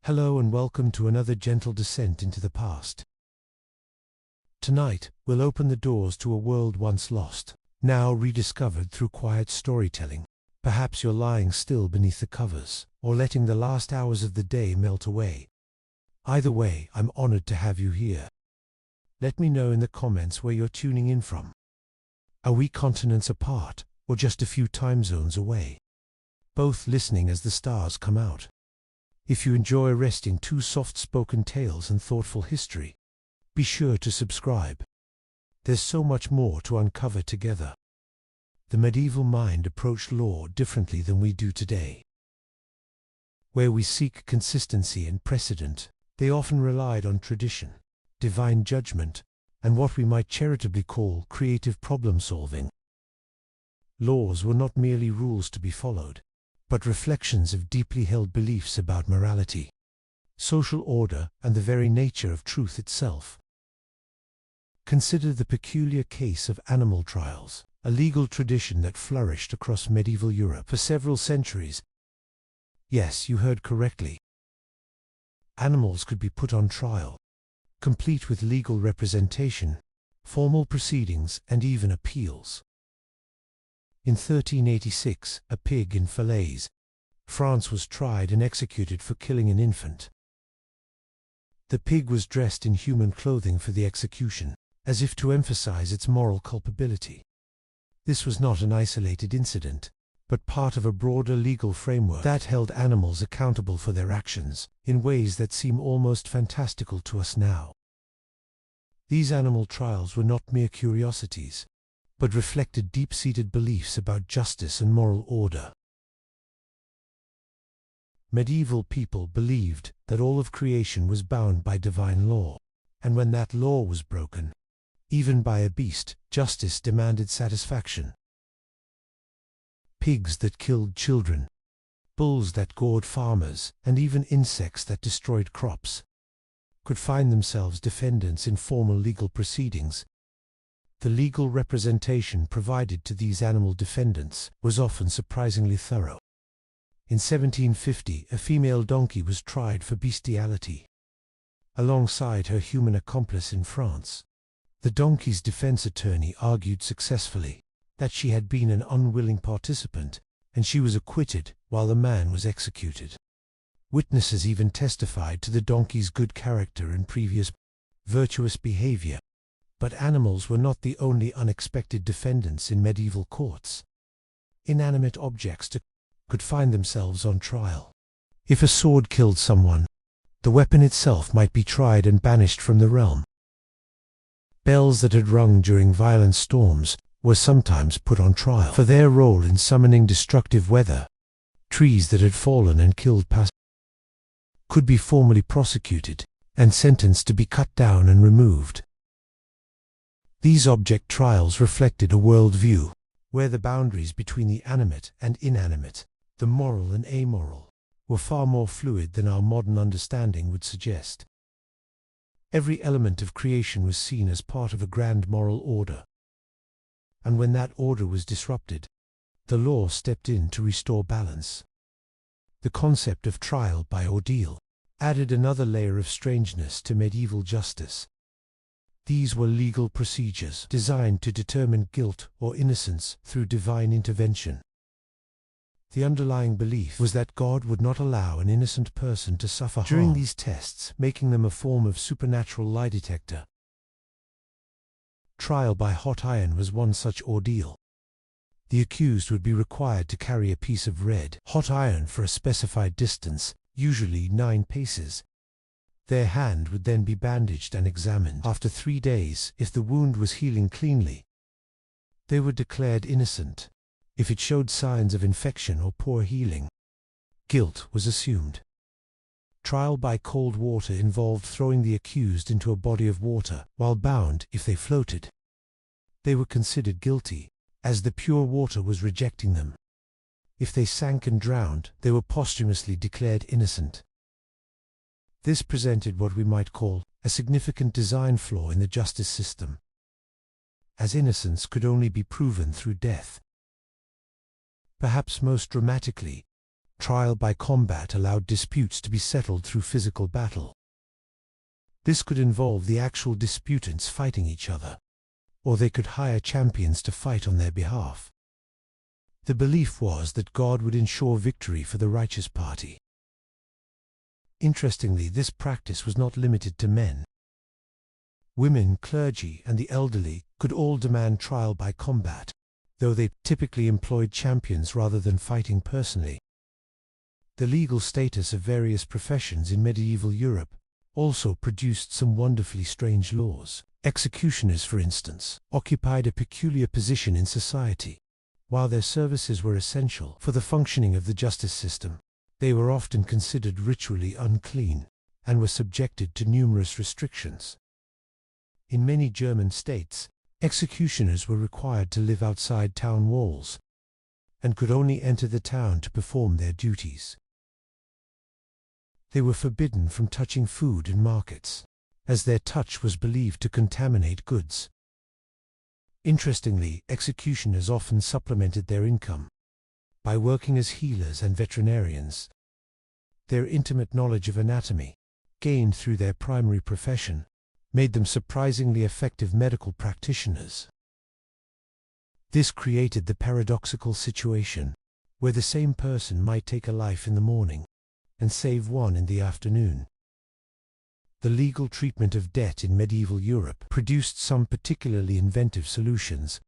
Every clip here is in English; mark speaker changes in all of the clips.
Speaker 1: Hello and welcome to another gentle descent into the past. Tonight, we'll open the doors to a world once lost, now rediscovered through quiet storytelling. Perhaps you're lying still beneath the covers, or letting the last hours of the day melt away. Either way, I'm honored to have you here. Let me know in the comments where you're tuning in from. Are we continents apart, or just a few time zones away? Both listening as the stars come out. If you enjoy resting two soft-spoken tales and thoughtful history, be sure to subscribe. There's so much more to uncover together. The medieval mind approached law differently than we do today. Where we seek consistency and precedent, they often relied on tradition, divine judgment, and what we might charitably call creative problem-solving. Laws were not merely rules to be followed, but reflections of deeply held beliefs about morality, social order, and the very nature of truth itself. Consider the peculiar case of animal trials, a legal tradition that flourished across medieval Europe for several centuries. Yes, you heard correctly. Animals could be put on trial, complete with legal representation, formal proceedings, and even appeals. In 1386, a pig in Falaise, France was tried and executed for killing an infant. The pig was dressed in human clothing for the execution, as if to emphasize its moral culpability. This was not an isolated incident, but part of a broader legal framework that held animals accountable for their actions, in ways that seem almost fantastical to us now. These animal trials were not mere curiosities, but reflected deep-seated beliefs about justice and moral order. Medieval people believed that all of creation was bound by divine law, and when that law was broken, even by a beast, justice demanded satisfaction. Pigs that killed children, bulls that gored farmers, and even insects that destroyed crops could find themselves defendants in formal legal proceedings. The legal representation provided to these animal defendants was often surprisingly thorough. In 1750, a female donkey was tried for bestiality, alongside her human accomplice in France. The donkey's defense attorney argued successfully that she had been an unwilling participant, and she was acquitted while the man was executed. Witnesses even testified to the donkey's good character and previous virtuous behavior. But animals were not the only unexpected defendants in medieval courts. Inanimate objects could find themselves on trial. If a sword killed someone, the weapon itself might be tried and banished from the realm. Bells that had rung during violent storms were sometimes put on trial for their role in summoning destructive weather. Trees that had fallen and killed passers could be formally prosecuted and sentenced to be cut down and removed. These object trials reflected a worldview where the boundaries between the animate and inanimate, the moral and amoral, were far more fluid than our modern understanding would suggest. Every element of creation was seen as part of a grand moral order. And when that order was disrupted, the law stepped in to restore balance. The concept of trial by ordeal added another layer of strangeness to medieval justice. These were legal procedures designed to determine guilt or innocence through divine intervention. The underlying belief was that God would not allow an innocent person to suffer harm during these tests, making them a form of supernatural lie detector. Trial by hot iron was one such ordeal. The accused would be required to carry a piece of red hot iron for a specified distance, usually 9 paces. Their hand would then be bandaged and examined. After 3 days, if the wound was healing cleanly, they were declared innocent. If it showed signs of infection or poor healing, guilt was assumed. Trial by cold water involved throwing the accused into a body of water, while bound. If they floated, they were considered guilty, as the pure water was rejecting them. If they sank and drowned, they were posthumously declared innocent. This presented what we might call a significant design flaw in the justice system, as innocence could only be proven through death. Perhaps most dramatically, Trial by combat allowed disputes to be settled through physical battle. This could involve the actual disputants fighting each other, or they could hire champions to fight on their behalf. The belief was that God would ensure victory for the righteous party. Interestingly, this practice was not limited to men. Women, clergy, and the elderly could all demand trial by combat, though they typically employed champions rather than fighting personally. The legal status of various professions in medieval Europe also produced some wonderfully strange laws. Executioners, for instance, occupied a peculiar position in society. While their services were essential for the functioning of the justice system, they were often considered ritually unclean and were subjected to numerous restrictions. In many German states, executioners were required to live outside town walls and could only enter the town to perform their duties. They were forbidden from touching food in markets, as their touch was believed to contaminate goods. Interestingly, executioners often supplemented their income by working as healers and veterinarians. Their intimate knowledge of anatomy, gained through their primary profession, made them surprisingly effective medical practitioners. This created the paradoxical situation where the same person might take a life in the morning and save one in the afternoon. The legal treatment of debt in medieval Europe produced some particularly inventive solutions.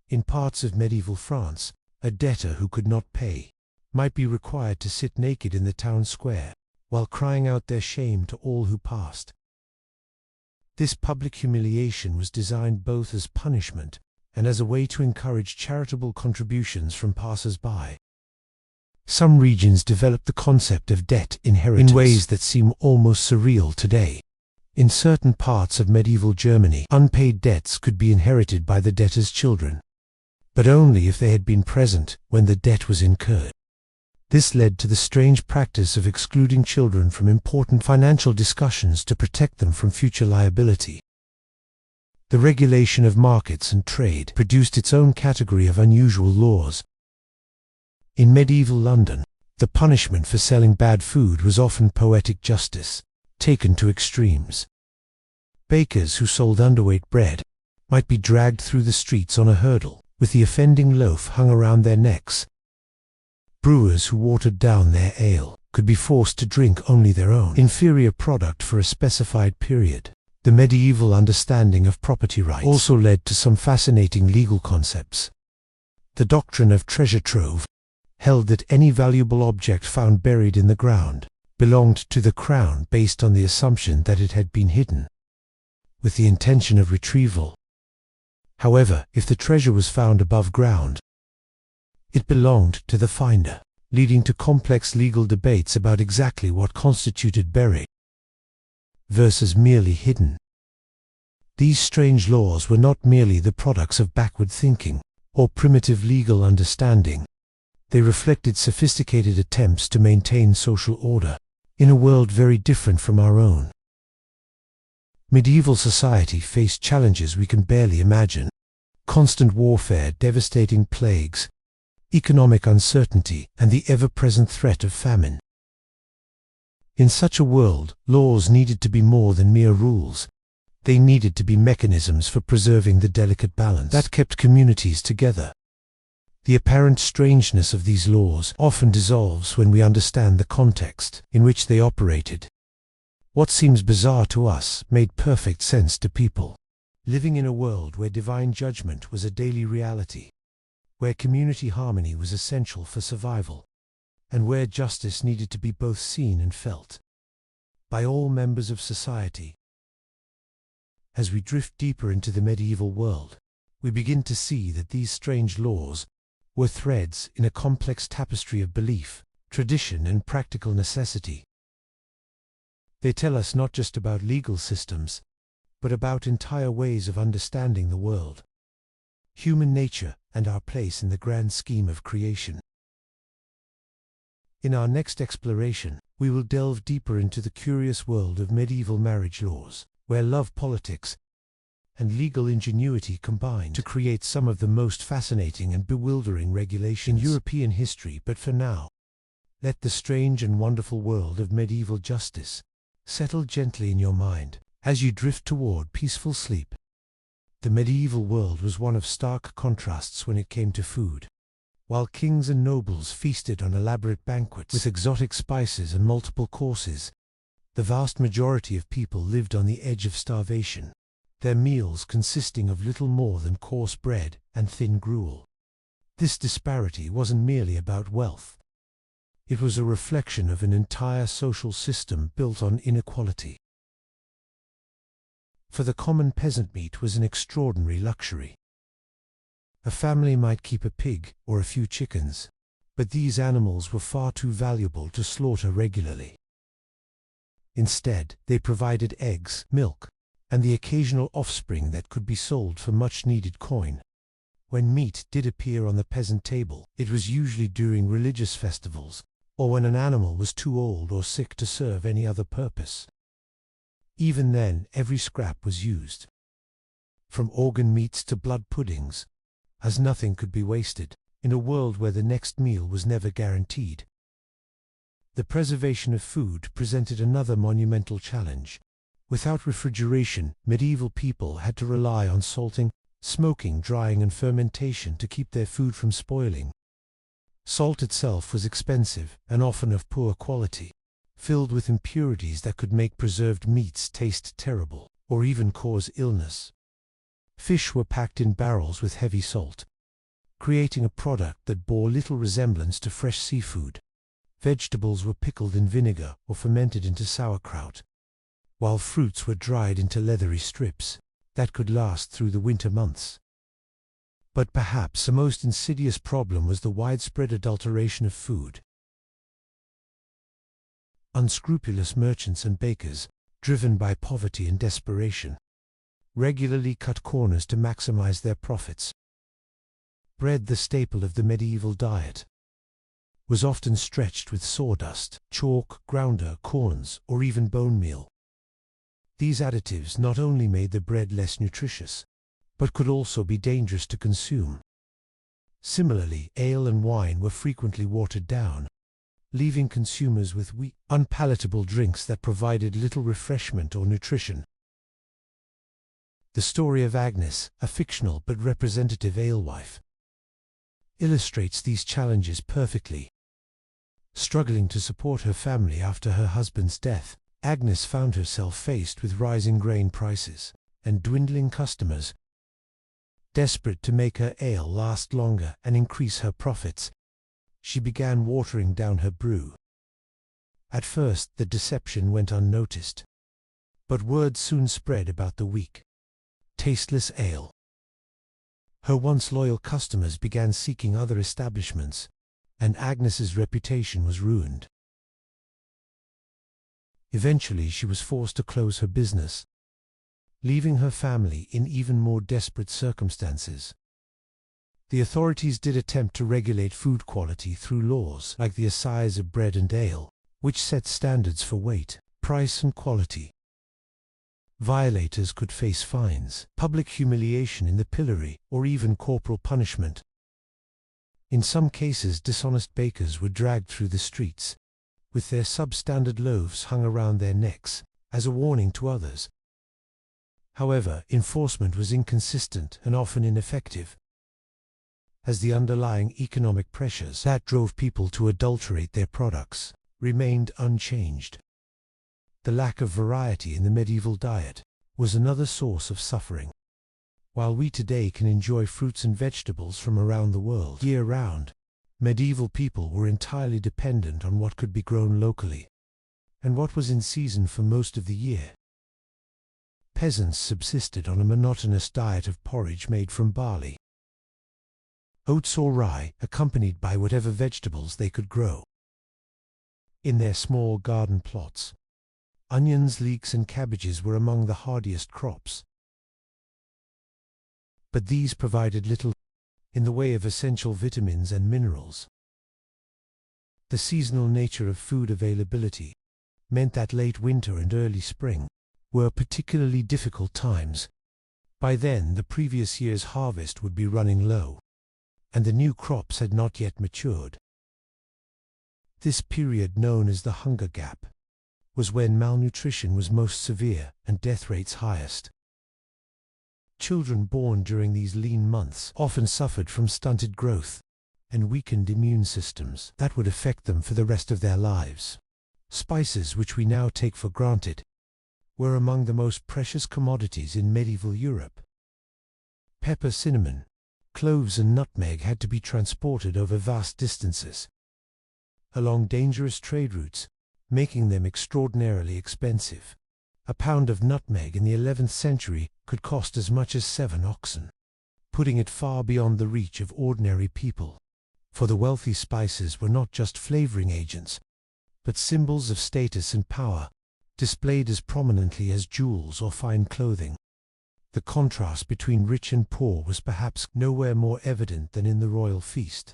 Speaker 1: In parts of medieval France, a debtor who could not pay might be required to sit naked in the town square while crying out their shame to all who passed. This public humiliation was designed both as punishment and as a way to encourage charitable contributions from passers-by. Some regions developed the concept of debt inheritance in ways that seem almost surreal today. In certain parts of medieval Germany, unpaid debts could be inherited by the debtor's children, but only if they had been present when the debt was incurred. This led to the strange practice of excluding children from important financial discussions to protect them from future liability. The regulation of markets and trade produced its own category of unusual laws. In medieval London, the punishment for selling bad food was often poetic justice, taken to extremes. Bakers who sold underweight bread might be dragged through the streets on a hurdle, with the offending loaf hung around their necks. Brewers who watered down their ale could be forced to drink only their own inferior product for a specified period. The medieval understanding of property rights also led to some fascinating legal concepts. The doctrine of treasure trove held that any valuable object found buried in the ground belonged to the crown based on the assumption that it had been hidden with the intention of retrieval. However, if the treasure was found above ground, it belonged to the finder, leading to complex legal debates about exactly what constituted buried versus merely hidden. These strange laws were not merely the products of backward thinking or primitive legal understanding. They reflected sophisticated attempts to maintain social order in a world very different from our own. Medieval society faced challenges we can barely imagine: constant warfare, devastating plagues, economic uncertainty, and the ever-present threat of famine. In such a world, laws needed to be more than mere rules. They needed to be mechanisms for preserving the delicate balance that kept communities together. The apparent strangeness of these laws often dissolves when we understand the context in which they operated. What seems bizarre to us made perfect sense to people living in a world where divine judgment was a daily reality, where community harmony was essential for survival, and where justice needed to be both seen and felt by all members of society. As we drift deeper into the medieval world, we begin to see that these strange laws were threads in a complex tapestry of belief, tradition, and practical necessity. They tell us not just about legal systems, but about entire ways of understanding the world, human nature, and our place in the grand scheme of creation. In our next exploration, we will delve deeper into the curious world of medieval marriage laws, where love, politics, and legal ingenuity combined to create some of the most fascinating and bewildering regulations in European history. But for now, Let the strange and wonderful world of medieval justice settle gently in your mind as you drift toward peaceful sleep. The medieval world was one of stark contrasts when it came to food. While kings and nobles feasted on elaborate banquets with exotic spices and multiple courses, the vast majority of people lived on the edge of starvation, their meals consisting of little more than coarse bread and thin gruel. This disparity wasn't merely about wealth. It was a reflection of an entire social system built on inequality. For the common peasant, meat was an extraordinary luxury. A family might keep a pig or a few chickens, but these animals were far too valuable to slaughter regularly. Instead, they provided eggs, milk, and the occasional offspring that could be sold for much-needed coin. When meat did appear on the peasant table, it was usually during religious festivals, or when an animal was too old or sick to serve any other purpose. Even then, every scrap was used, from organ meats to blood puddings, as nothing could be wasted, in a world where the next meal was never guaranteed. The preservation of food presented another monumental challenge. Without refrigeration, medieval people had to rely on salting, smoking, drying, and fermentation to keep their food from spoiling. Salt itself was expensive and often of poor quality, filled with impurities that could make preserved meats taste terrible or even cause illness. Fish were packed in barrels with heavy salt, creating a product that bore little resemblance to fresh seafood. Vegetables were pickled in vinegar or fermented into sauerkraut, while fruits were dried into leathery strips that could last through the winter months. But perhaps the most insidious problem was the widespread adulteration of food. Unscrupulous merchants and bakers, driven by poverty and desperation, regularly cut corners to maximize their profits. Bread, the staple of the medieval diet, was often stretched with sawdust, chalk, grounder, corns, or even bone meal. These additives not only made the bread less nutritious, but could also be dangerous to consume. Similarly, ale and wine were frequently watered down, leaving consumers with weak, unpalatable drinks that provided little refreshment or nutrition. The story of Agnes, a fictional but representative alewife, illustrates these challenges perfectly. Struggling to support her family after her husband's death, Agnes found herself faced with rising grain prices and dwindling customers. Desperate to make her ale last longer and increase her profits, she began watering down her brew. At first, the deception went unnoticed, but word soon spread about the weak, tasteless ale. Her once loyal customers began seeking other establishments, and Agnes's reputation was ruined. Eventually, she was forced to close her business, leaving her family in even more desperate circumstances. The authorities did attempt to regulate food quality through laws like the Assize of Bread and Ale, which set standards for weight, price, and quality. Violators could face fines, public humiliation in the pillory, or even corporal punishment. In some cases, dishonest bakers were dragged through the streets, with their substandard loaves hung around their necks, as a warning to others. However, enforcement was inconsistent and often ineffective, as the underlying economic pressures that drove people to adulterate their products remained unchanged. The lack of variety in the medieval diet was another source of suffering. While we today can enjoy fruits and vegetables from around the world year-round, medieval people were entirely dependent on what could be grown locally and what was in season for most of the year. Peasants subsisted on a monotonous diet of porridge made from barley, oats or rye, accompanied by whatever vegetables they could grow. In their small garden plots, onions, leeks, and cabbages were among the hardiest crops. But these provided little in the way of essential vitamins and minerals. The seasonal nature of food availability meant that late winter and early spring were particularly difficult times. By then, the previous year's harvest would be running low, and the new crops had not yet matured. This period, known as the Hunger Gap, was when malnutrition was most severe and death rates highest. Children born during these lean months often suffered from stunted growth and weakened immune systems that would affect them for the rest of their lives. Spices, which we now take for granted, were among the most precious commodities in medieval Europe. Pepper, cinnamon, cloves and nutmeg had to be transported over vast distances, along dangerous trade routes, making them extraordinarily expensive. A pound of nutmeg in the 11th century could cost as much as 7 oxen, putting it far beyond the reach of ordinary people. For the wealthy, spices were not just flavoring agents, but symbols of status and power, displayed as prominently as jewels or fine clothing. The contrast between rich and poor was perhaps nowhere more evident than in the royal feast.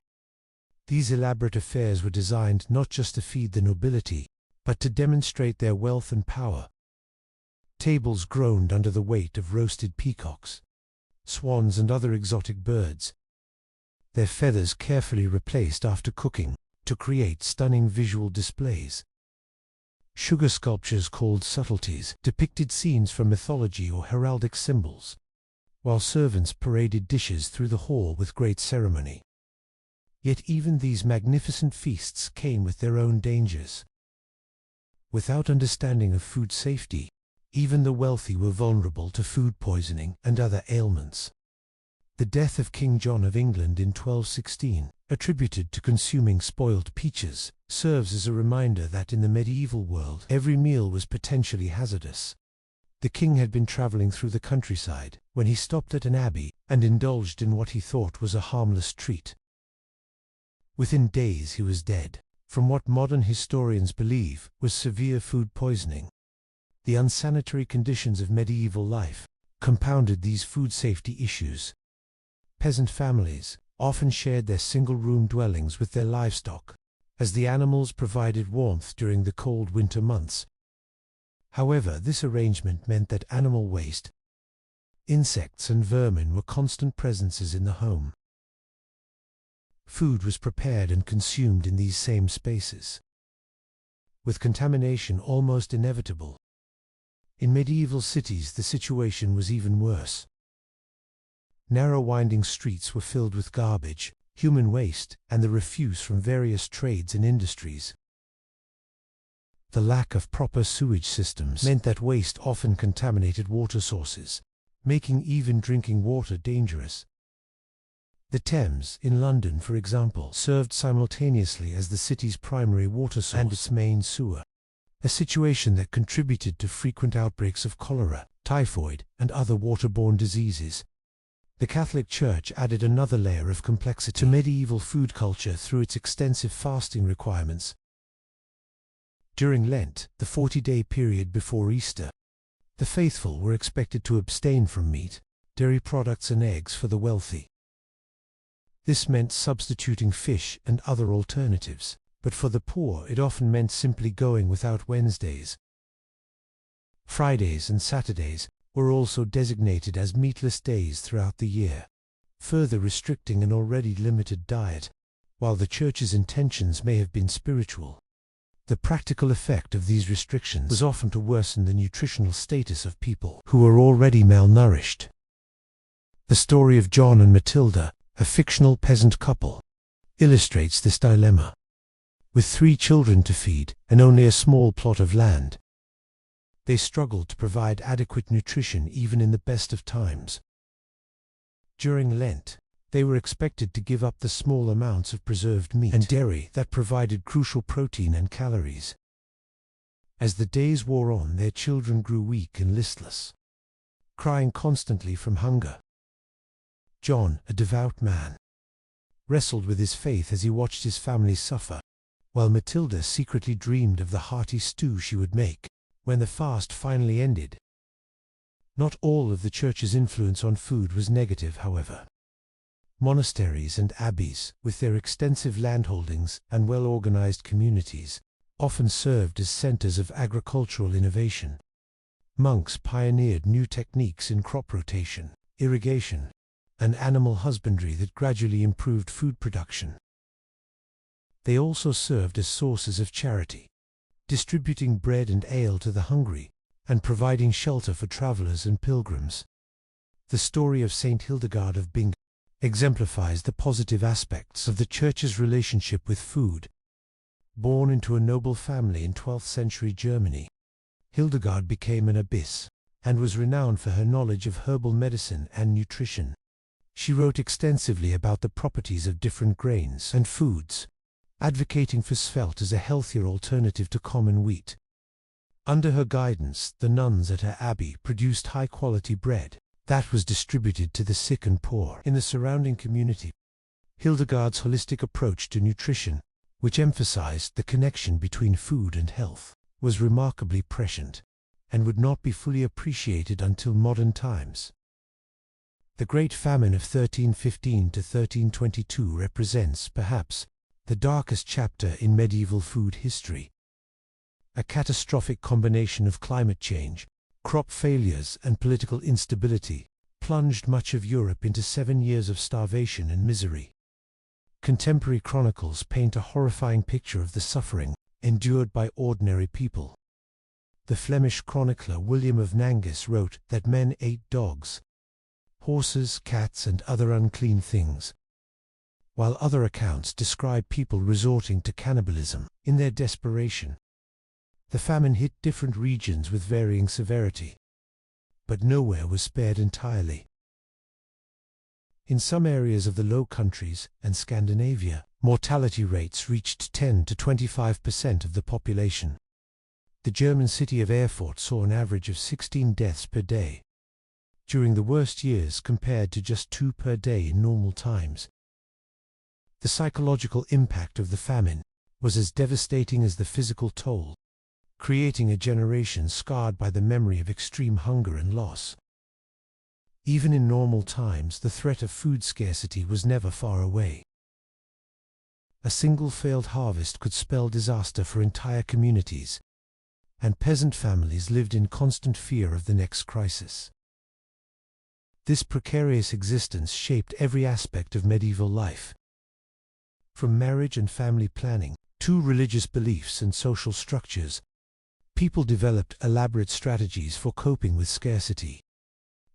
Speaker 1: These elaborate affairs were designed not just to feed the nobility, but to demonstrate their wealth and power. Tables groaned under the weight of roasted peacocks, swans and other exotic birds, their feathers carefully replaced after cooking to create stunning visual displays. Sugar sculptures called subtleties depicted scenes from mythology or heraldic symbols, while servants paraded dishes through the hall with great ceremony. Yet even these magnificent feasts came with their own dangers. Without understanding of food safety, even the wealthy were vulnerable to food poisoning and other ailments. The death of King John of England in 1216, attributed to consuming spoiled peaches, serves as a reminder that in the medieval world every meal was potentially hazardous. The king had been traveling through the countryside when he stopped at an abbey and indulged in what he thought was a harmless treat. Within days he was dead, from what modern historians believe was severe food poisoning. The unsanitary conditions of medieval life compounded these food safety issues. Peasant families often shared their single-room dwellings with their livestock, as the animals provided warmth during the cold winter months. However, this arrangement meant that animal waste, insects and vermin were constant presences in the home. Food was prepared and consumed in these same spaces, with contamination almost inevitable. In medieval cities, the situation was even worse. Narrow winding streets were filled with garbage, human waste, and the refuse from various trades and industries. The lack of proper sewage systems meant that waste often contaminated water sources, making even drinking water dangerous. The Thames, in London for example, served simultaneously as the city's primary water source and its main sewer, a situation that contributed to frequent outbreaks of cholera, typhoid, and other waterborne diseases. The Catholic Church added another layer of complexity to medieval food culture through its extensive fasting requirements. During Lent, the 40-day period before Easter, the faithful were expected to abstain from meat, dairy products and eggs for the wealthy. This meant substituting fish and other alternatives, but for the poor it often meant simply going without Wednesdays. Fridays and Saturdays were also designated as meatless days throughout the year, further restricting an already limited diet. While the Church's intentions may have been spiritual, the practical effect of these restrictions was often to worsen the nutritional status of people who were already malnourished. The story of John and Matilda, a fictional peasant couple, illustrates this dilemma. With 3 children to feed and only a small plot of land, they struggled to provide adequate nutrition even in the best of times. During Lent, they were expected to give up the small amounts of preserved meat and dairy that provided crucial protein and calories. As the days wore on, their children grew weak and listless, crying constantly from hunger. John, a devout man, wrestled with his faith as he watched his family suffer, while Matilda secretly dreamed of the hearty stew she would make when the fast finally ended. Not all of the Church's influence on food was negative, however. Monasteries and abbeys, with their extensive landholdings and well-organized communities, often served as centers of agricultural innovation. Monks pioneered new techniques in crop rotation, irrigation, and animal husbandry that gradually improved food production. They also served as sources of charity, distributing bread and ale to the hungry, and providing shelter for travelers and pilgrims. The story of Saint Hildegard of Bingen exemplifies the positive aspects of the Church's relationship with food. Born into a noble family in 12th century Germany, Hildegard became an abbess, and was renowned for her knowledge of herbal medicine and nutrition. She wrote extensively about the properties of different grains and foods, advocating for spelt as a healthier alternative to common wheat. Under her guidance, the nuns at her abbey produced high-quality bread that was distributed to the sick and poor in the surrounding community. Hildegard's holistic approach to nutrition, which emphasized the connection between food and health, was remarkably prescient, and would not be fully appreciated until modern times. The Great Famine of 1315 to 1322 represents, perhaps, the darkest chapter in medieval food history. A catastrophic combination of climate change, crop failures, and political instability plunged much of Europe into 7 years of starvation and misery. Contemporary chronicles paint a horrifying picture of the suffering endured by ordinary people. The Flemish chronicler William of Nangus wrote that men ate dogs, horses, cats, and other unclean things, while other accounts describe people resorting to cannibalism in their desperation. The famine hit different regions with varying severity, but nowhere was spared entirely. In some areas of the Low Countries and Scandinavia, mortality rates reached 10 to 25% of the population. The German city of Erfurt saw an average of 16 deaths per day during the worst years, compared to just 2 per day in normal times. The psychological impact of the famine was as devastating as the physical toll, creating a generation scarred by the memory of extreme hunger and loss. Even in normal times, the threat of food scarcity was never far away. A single failed harvest could spell disaster for entire communities, and peasant families lived in constant fear of the next crisis. This precarious existence shaped every aspect of medieval life, from marriage and family planning to religious beliefs and social structures. People developed elaborate strategies for coping with scarcity.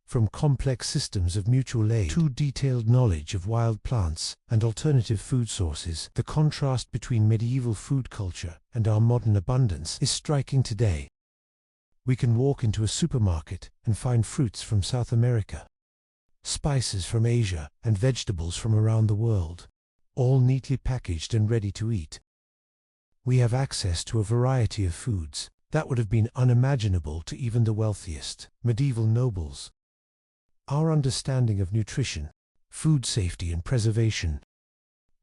Speaker 1: From complex systems of mutual aid to detailed knowledge of wild plants and alternative food sources, the contrast between medieval food culture and our modern abundance is striking today. We can walk into a supermarket and find fruits from South America, spices from Asia, and vegetables from around the world, all neatly packaged and ready to eat. We have access to a variety of foods that would have been unimaginable to even the wealthiest medieval nobles. Our understanding of nutrition, food safety, and preservation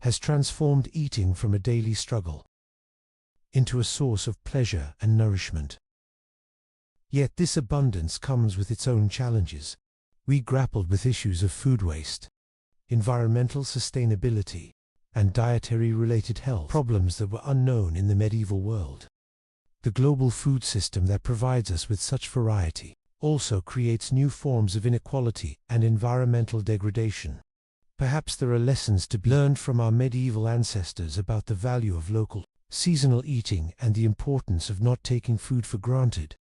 Speaker 1: has transformed eating from a daily struggle into a source of pleasure and nourishment. Yet this abundance comes with its own challenges. We grappled with issues of food waste, environmental sustainability, and dietary-related health problems that were unknown in the medieval world. The global food system that provides us with such variety also creates new forms of inequality and environmental degradation. Perhaps there are lessons to be learned from our medieval ancestors about the value of local, seasonal eating and the importance of not taking food for granted.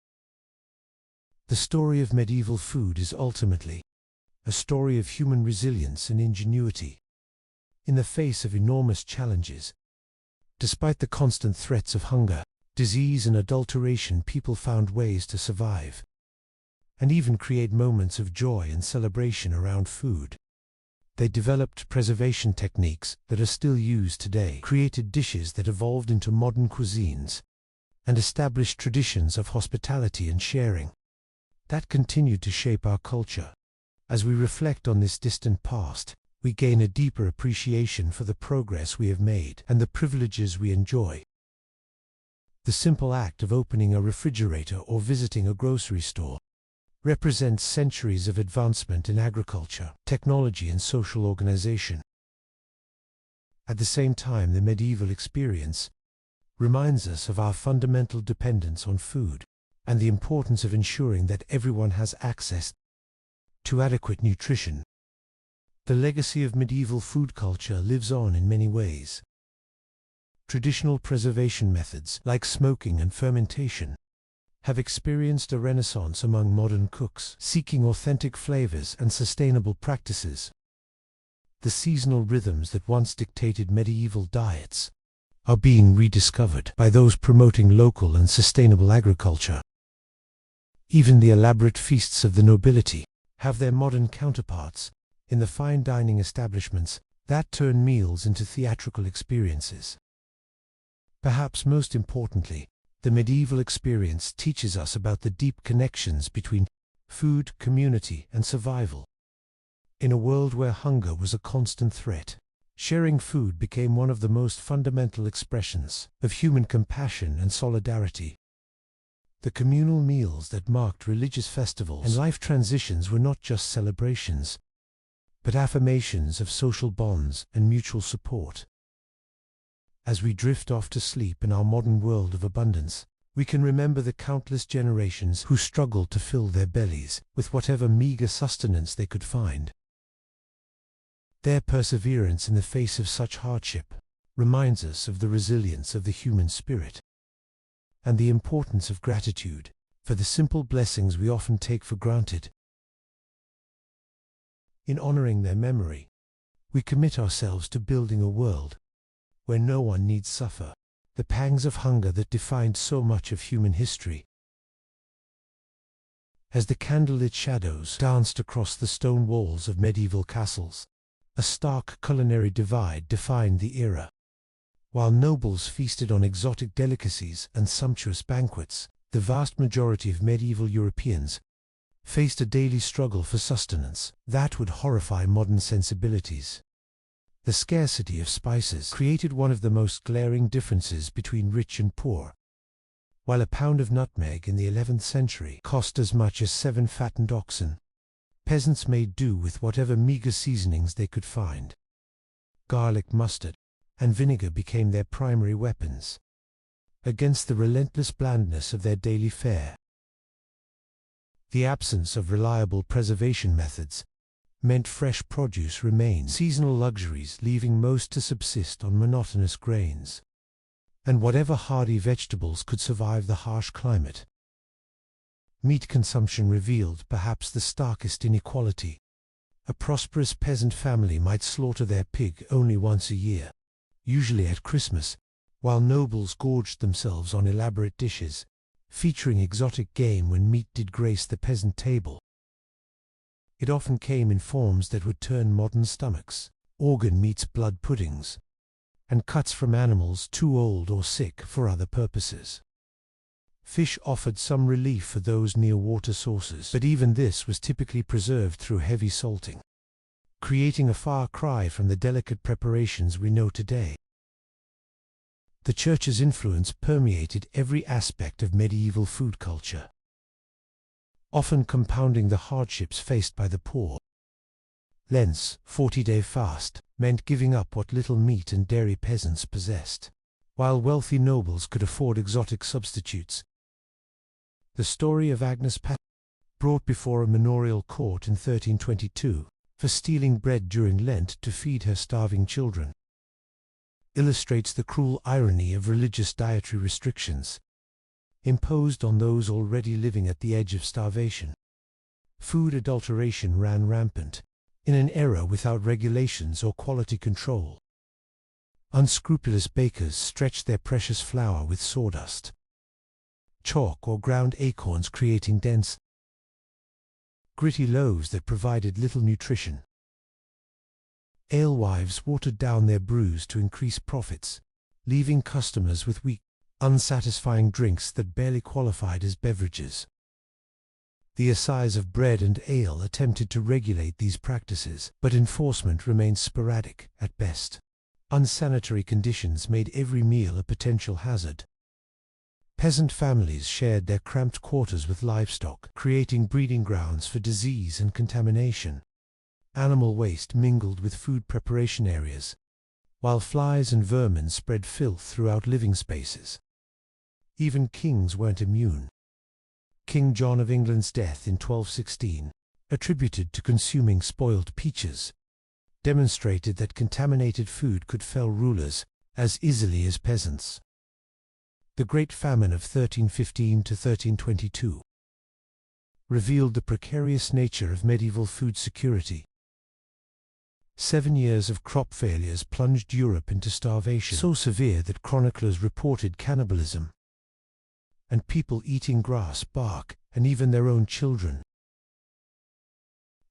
Speaker 1: The story of medieval food is ultimately a story of human resilience and ingenuity. In the face of enormous challenges, despite the constant threats of hunger, disease, and adulteration, people found ways to survive and even create moments of joy and celebration around food. They developed preservation techniques that are still used today, created dishes that evolved into modern cuisines, and established traditions of hospitality and sharing that continued to shape our culture. As we reflect on this distant past, we gain a deeper appreciation for the progress we have made and the privileges we enjoy. The simple act of opening a refrigerator or visiting a grocery store represents centuries of advancement in agriculture, technology, and social organization. At the same time, the medieval experience reminds us of our fundamental dependence on food and the importance of ensuring that everyone has access to adequate nutrition. The legacy of medieval food culture lives on in many ways. Traditional preservation methods, like smoking and fermentation, have experienced a renaissance among modern cooks seeking authentic flavors and sustainable practices. The seasonal rhythms that once dictated medieval diets are being rediscovered by those promoting local and sustainable agriculture. Even the elaborate feasts of the nobility have their modern counterparts in the fine dining establishments that turn meals into theatrical experiences. Perhaps most importantly, the medieval experience teaches us about the deep connections between food, community, and survival. In a world where hunger was a constant threat, sharing food became one of the most fundamental expressions of human compassion and solidarity. The communal meals that marked religious festivals and life transitions were not just celebrations, but affirmations of social bonds and mutual support. As we drift off to sleep in our modern world of abundance, we can remember the countless generations who struggled to fill their bellies with whatever meager sustenance they could find. Their perseverance in the face of such hardship reminds us of the resilience of the human spirit and the importance of gratitude for the simple blessings we often take for granted. In honoring their memory, we commit ourselves to building a world where no one needs suffer the pangs of hunger that defined so much of human history. As the candlelit shadows danced across the stone walls of medieval castles, a stark culinary divide defined the era. While nobles feasted on exotic delicacies and sumptuous banquets, the vast majority of medieval Europeans faced a daily struggle for sustenance that would horrify modern sensibilities. The scarcity of spices created one of the most glaring differences between rich and poor. While a pound of nutmeg in the 11th century cost as much as 7 fattened oxen, peasants made do with whatever meager seasonings they could find. Garlic, mustard, and vinegar became their primary weapons against the relentless blandness of their daily fare. The absence of reliable preservation methods meant fresh produce remained seasonal luxuries, leaving most to subsist on monotonous grains and whatever hardy vegetables could survive the harsh climate. Meat consumption revealed perhaps the starkest inequality. A prosperous peasant family might slaughter their pig only once a year, usually at Christmas, while nobles gorged themselves on elaborate dishes, featuring exotic game when meat did grace the peasant table. It often came in forms that would turn modern stomachs: organ meats, blood puddings, and cuts from animals too old or sick for other purposes. Fish offered some relief for those near water sources, but even this was typically preserved through heavy salting, creating a far cry from the delicate preparations we know today. The Church's influence permeated every aspect of medieval food culture, often compounding the hardships faced by the poor. Lent's 40-day fast meant giving up what little meat and dairy peasants possessed, while wealthy nobles could afford exotic substitutes. The story of Agnes Pat, brought before a manorial court in 1322 for stealing bread during Lent to feed her starving children, illustrates the cruel irony of religious dietary restrictions imposed on those already living at the edge of starvation. Food adulteration ran rampant in an era without regulations or quality control. Unscrupulous bakers stretched their precious flour with sawdust, chalk, or ground acorns, creating dense, gritty loaves that provided little nutrition. Alewives watered down their brews to increase profits, leaving customers with weak, unsatisfying drinks that barely qualified as beverages. The Assize of Bread and Ale attempted to regulate these practices, but enforcement remained sporadic at best. Unsanitary conditions made every meal a potential hazard. Peasant families shared their cramped quarters with livestock, creating breeding grounds for disease and contamination. Animal waste mingled with food preparation areas, while flies and vermin spread filth throughout living spaces. Even kings weren't immune. King John of England's death in 1216, attributed to consuming spoiled peaches, demonstrated that contaminated food could fell rulers as easily as peasants. The Great Famine of 1315 to 1322 revealed the precarious nature of medieval food security. 7 years of crop failures plunged Europe into starvation, so severe that chroniclers reported cannibalism and people eating grass, bark, and even their own children.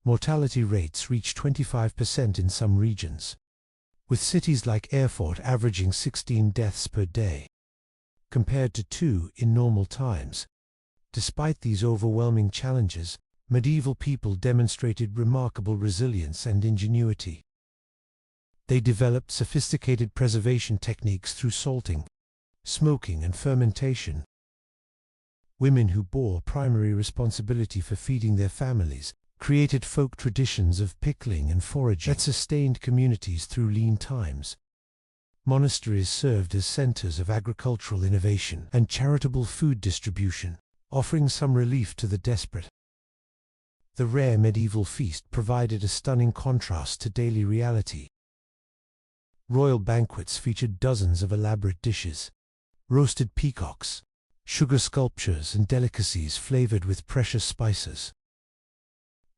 Speaker 1: Mortality rates reached 25% in some regions, with cities like Erfurt averaging 16 deaths per day, compared to 2 in normal times. Despite these overwhelming challenges, medieval people demonstrated remarkable resilience and ingenuity. They developed sophisticated preservation techniques through salting, smoking, and fermentation. Women who bore primary responsibility for feeding their families created folk traditions of pickling and foraging that sustained communities through lean times. Monasteries served as centers of agricultural innovation and charitable food distribution, offering some relief to the desperate. The rare medieval feast provided a stunning contrast to daily reality. Royal banquets featured dozens of elaborate dishes, roasted peacocks, sugar sculptures, and delicacies flavored with precious spices.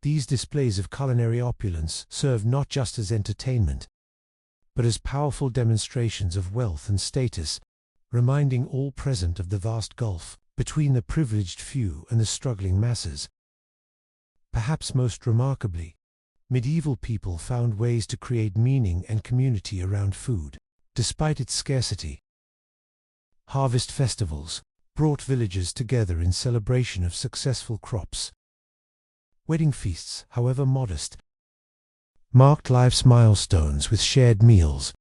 Speaker 1: These displays of culinary opulence served not just as entertainment, but as powerful demonstrations of wealth and status, reminding all present of the vast gulf between the privileged few and the struggling masses. Perhaps most remarkably, medieval people found ways to create meaning and community around food, despite its scarcity. Harvest festivals brought villagers together in celebration of successful crops. Wedding feasts, however modest, marked life's milestones with shared meals.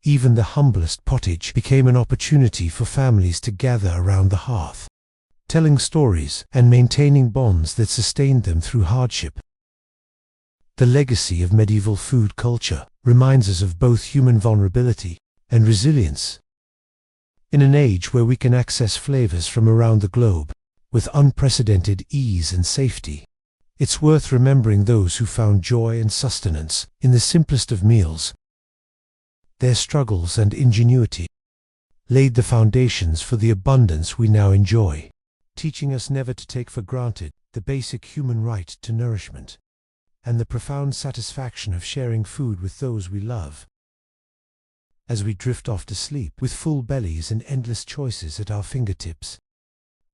Speaker 1: Even the humblest pottage became an opportunity for families to gather around the hearth, telling stories and maintaining bonds that sustained them through hardship. The legacy of medieval food culture reminds us of both human vulnerability and resilience. In an age where we can access flavors from around the globe with unprecedented ease and safety, it's worth remembering those who found joy and sustenance in the simplest of meals. Their struggles and ingenuity laid the foundations for the abundance we now enjoy, teaching us never to take for granted the basic human right to nourishment and the profound satisfaction of sharing food with those we love. As we drift off to sleep with full bellies and endless choices at our fingertips,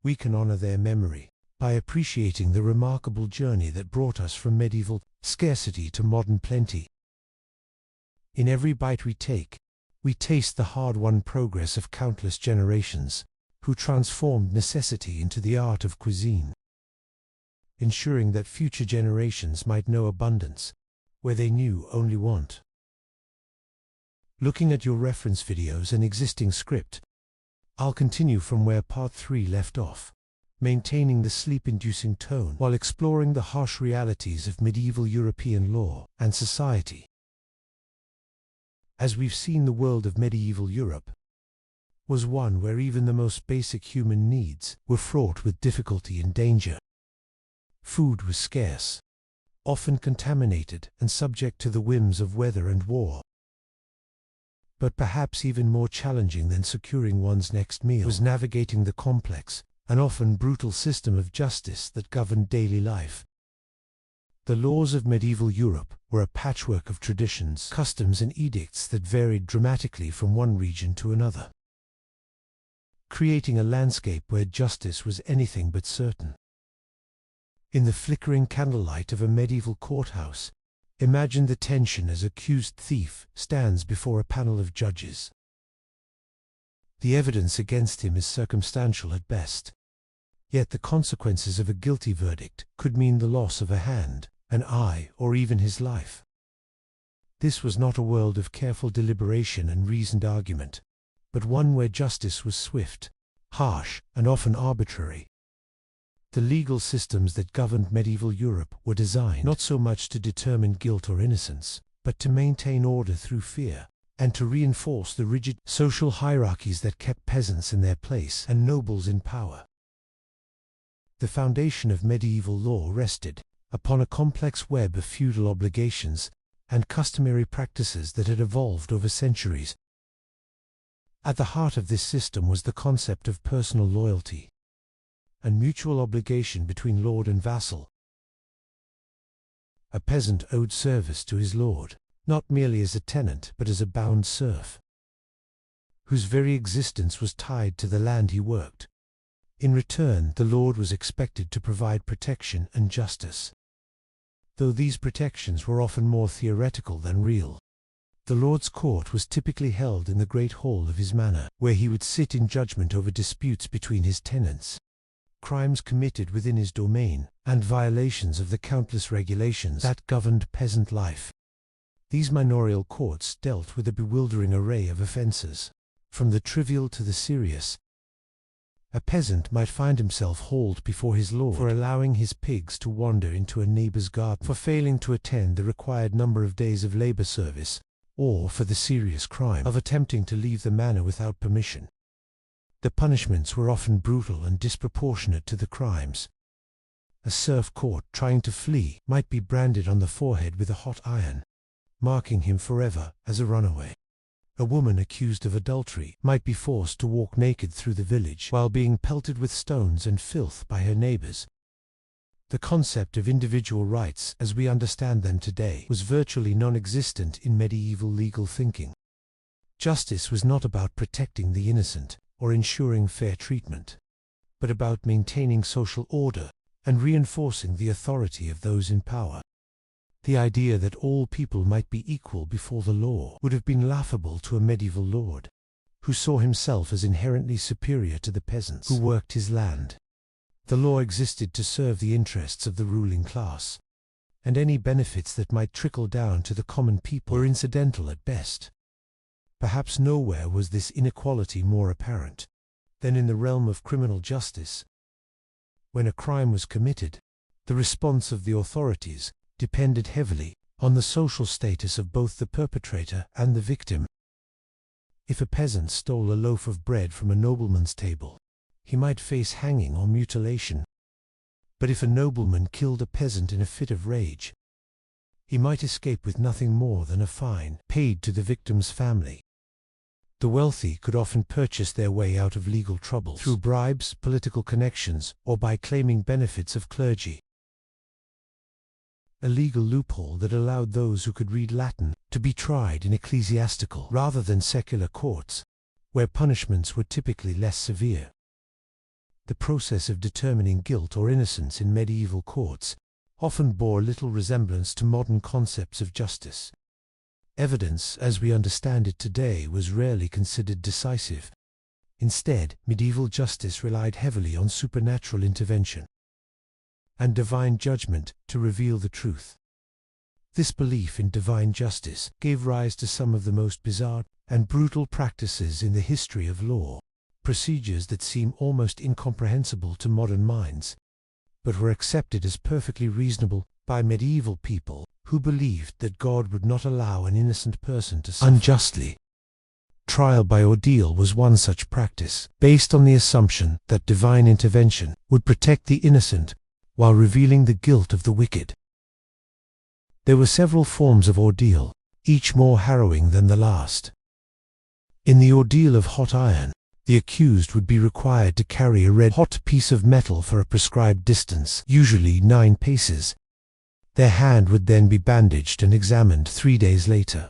Speaker 1: we can honor their memory by appreciating the remarkable journey that brought us from medieval scarcity to modern plenty. In every bite we take, we taste the hard-won progress of countless generations who transformed necessity into the art of cuisine, ensuring that future generations might know abundance where they knew only want. Looking at your reference videos and existing script, I'll continue from where Part 3 left off, maintaining the sleep-inducing tone while exploring the harsh realities of medieval European law and society. As we've seen, the world of medieval Europe was one where even the most basic human needs were fraught with difficulty and danger. Food was scarce, often contaminated and subject to the whims of weather and war. But perhaps even more challenging than securing one's next meal was navigating the complex and often brutal system of justice that governed daily life. The laws of medieval Europe were a patchwork of traditions, customs, and edicts that varied dramatically from one region to another, creating a landscape where justice was anything but certain. In the flickering candlelight of a medieval courthouse, imagine the tension as an accused thief stands before a panel of judges. The evidence against him is circumstantial at best, yet the consequences of a guilty verdict could mean the loss of a hand, an eye, or even his life. This was not a world of careful deliberation and reasoned argument, but one where justice was swift, harsh, and often arbitrary. The legal systems that governed medieval Europe were designed not so much to determine guilt or innocence, but to maintain order through fear, and to reinforce the rigid social hierarchies that kept peasants in their place and nobles in power. The foundation of medieval law rested upon a complex web of feudal obligations and customary practices that had evolved over centuries. At the heart of this system was the concept of personal loyalty and mutual obligation between lord and vassal. A peasant owed service to his lord, not merely as a tenant but as a bound serf, whose very existence was tied to the land he worked. In return, the lord was expected to provide protection and justice, though these protections were often more theoretical than real. The lord's court was typically held in the great hall of his manor, where he would sit in judgment over disputes between his tenants, crimes committed within his domain, and violations of the countless regulations that governed peasant life. These manorial courts dealt with a bewildering array of offences, from the trivial to the serious. A peasant might find himself hauled before his lord for allowing his pigs to wander into a neighbor's garden, for failing to attend the required number of days of labor service, or for the serious crime of attempting to leave the manor without permission. The punishments were often brutal and disproportionate to the crimes. A serf caught trying to flee might be branded on the forehead with a hot iron, marking him forever as a runaway. A woman accused of adultery might be forced to walk naked through the village while being pelted with stones and filth by her neighbors. The concept of individual rights as we understand them today was virtually non-existent in medieval legal thinking. Justice was not about protecting the innocent or ensuring fair treatment, but about maintaining social order and reinforcing the authority of those in power. The idea that all people might be equal before the law would have been laughable to a medieval lord, who saw himself as inherently superior to the peasants who worked his land. The law existed to serve the interests of the ruling class, and any benefits that might trickle down to the common people were incidental at best. Perhaps nowhere was this inequality more apparent than in the realm of criminal justice. When a crime was committed, the response of the authorities depended heavily on the social status of both the perpetrator and the victim. If a peasant stole a loaf of bread from a nobleman's table, he might face hanging or mutilation. But if a nobleman killed a peasant in a fit of rage, he might escape with nothing more than a fine paid to the victim's family. The wealthy could often purchase their way out of legal trouble through bribes, political connections, or by claiming benefits of clergy. A legal loophole that allowed those who could read Latin to be tried in ecclesiastical rather than secular courts, where punishments were typically less severe. The process of determining guilt or innocence in medieval courts often bore little resemblance to modern concepts of justice. Evidence, as we understand it today, was rarely considered decisive. Instead, medieval justice relied heavily on supernatural intervention and divine judgment to reveal the truth. This belief in divine justice gave rise to some of the most bizarre and brutal practices in the history of law, procedures that seem almost incomprehensible to modern minds, but were accepted as perfectly reasonable by medieval people who believed that God would not allow an innocent person to suffer unjustly. Trial by ordeal was one such practice, based on the assumption that divine intervention would protect the innocent while revealing the guilt of the wicked. There were several forms of ordeal, each more harrowing than the last. In the ordeal of hot iron, the accused would be required to carry a red-hot piece of metal for a prescribed distance, usually 9 paces. Their hand would then be bandaged and examined 3 days later.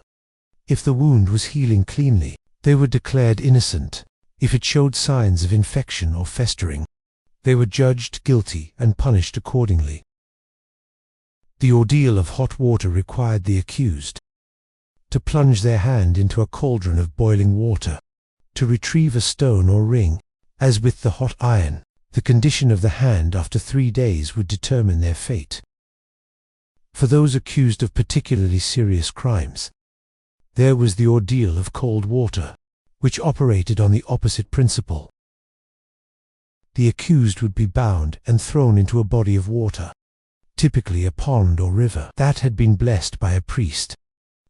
Speaker 1: If the wound was healing cleanly, they were declared innocent. If it showed signs of infection or festering, they were judged guilty and punished accordingly. The ordeal of hot water required the accused to plunge their hand into a cauldron of boiling water, to retrieve a stone or ring. As with the hot iron, the condition of the hand after 3 days would determine their fate. For those accused of particularly serious crimes, there was the ordeal of cold water, which operated on the opposite principle. The accused would be bound and thrown into a body of water, typically a pond or river, that had been blessed by a priest.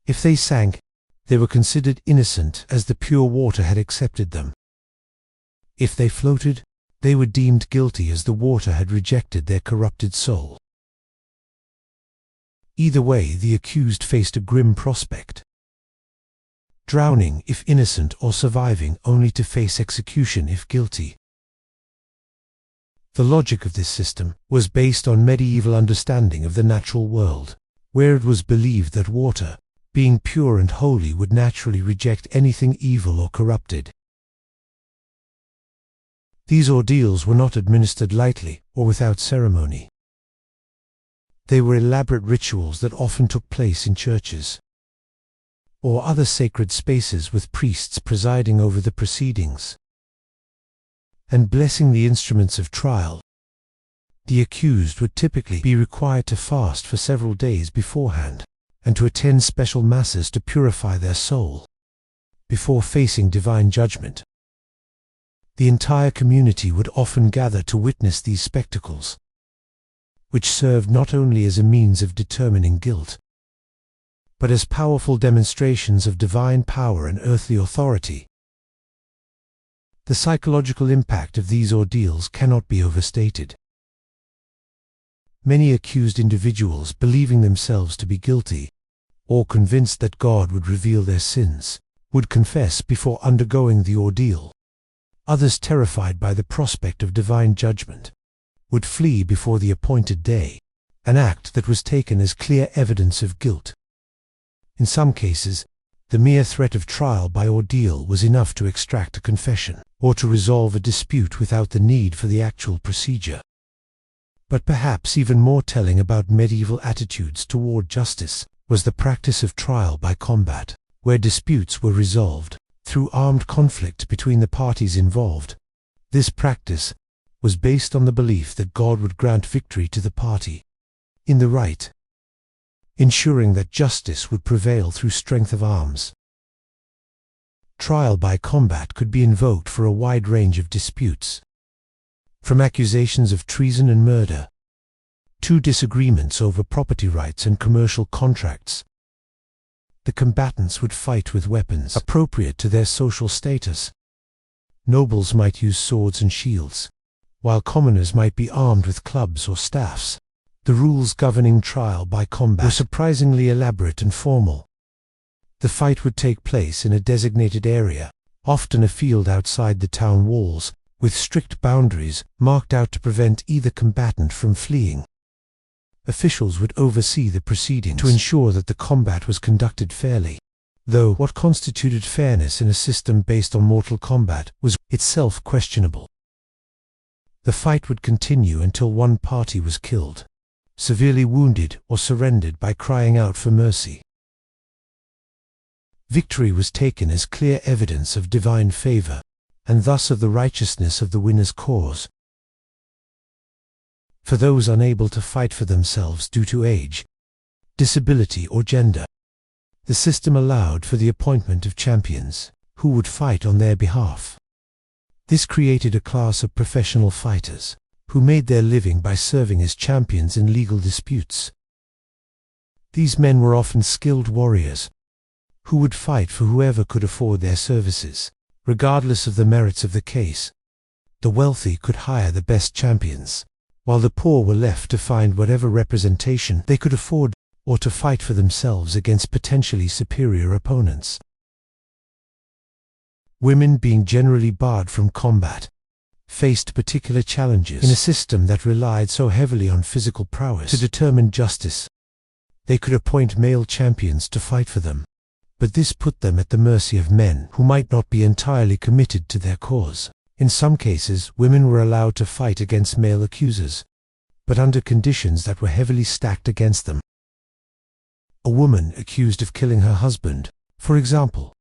Speaker 1: If they sank, they were considered innocent as the pure water had accepted them. If they floated, they were deemed guilty as the water had rejected their corrupted soul. Either way, the accused faced a grim prospect. drowning if innocent or surviving only to face execution if guilty. The logic of this system was based on medieval understanding of the natural world, where it was believed that water, being pure and holy, would naturally reject anything evil or corrupted. These ordeals were not administered lightly or without ceremony. They were elaborate rituals that often took place in churches or other sacred spaces, with priests presiding over the proceedings and blessing the instruments of trial. The accused would typically be required to fast for several days beforehand and to attend special masses to purify their soul before facing divine judgment. The entire community would often gather to witness these spectacles, which served not only as a means of determining guilt, but as powerful demonstrations of divine power and earthly authority. The psychological impact of these ordeals cannot be overstated. Many accused individuals, believing themselves to be guilty, or convinced that God would reveal their sins, would confess before undergoing the ordeal. Others, terrified by the prospect of divine judgment, would flee before the appointed day, an act that was taken as clear evidence of guilt. In some cases, the mere threat of trial by ordeal was enough to extract a confession or to resolve a dispute without the need for the actual procedure. But perhaps even more telling about medieval attitudes toward justice was the practice of trial by combat, where disputes were resolved through armed conflict between the parties involved. This practice was based on the belief that God would grant victory to the party in the right, ensuring that justice would prevail through strength of arms. Trial by combat could be invoked for a wide range of disputes, from accusations of treason and murder to disagreements over property rights and commercial contracts. The combatants would fight with weapons appropriate to their social status. Nobles might use swords and shields, while commoners might be armed with clubs or staffs. The rules governing trial by combat were surprisingly elaborate and formal. The fight would take place in a designated area, often a field outside the town walls, with strict boundaries marked out to prevent either combatant from fleeing. Officials would oversee the proceedings to ensure that the combat was conducted fairly, though what constituted fairness in a system based on mortal combat was itself questionable. The fight would continue until one party was killed, severely wounded, or surrendered by crying out for mercy. Victory was taken as clear evidence of divine favor, and thus of the righteousness of the winner's cause. For those unable to fight for themselves due to age, disability, or gender, the system allowed for the appointment of champions, who would fight on their behalf. This created a class of professional fighters, who made their living by serving as champions in legal disputes. These men were often skilled warriors, who would fight for whoever could afford their services, regardless of the merits of the case. The wealthy could hire the best champions, while the poor were left to find whatever representation they could afford, or to fight for themselves against potentially superior opponents. Women, being generally barred from combat, faced particular challenges in a system that relied so heavily on physical prowess to determine justice. They could appoint male champions to fight for them, but this put them at the mercy of men who might not be entirely committed to their cause. In some cases, women were allowed to fight against male accusers, but under conditions that were heavily stacked against them. A woman accused of killing her husband, for example,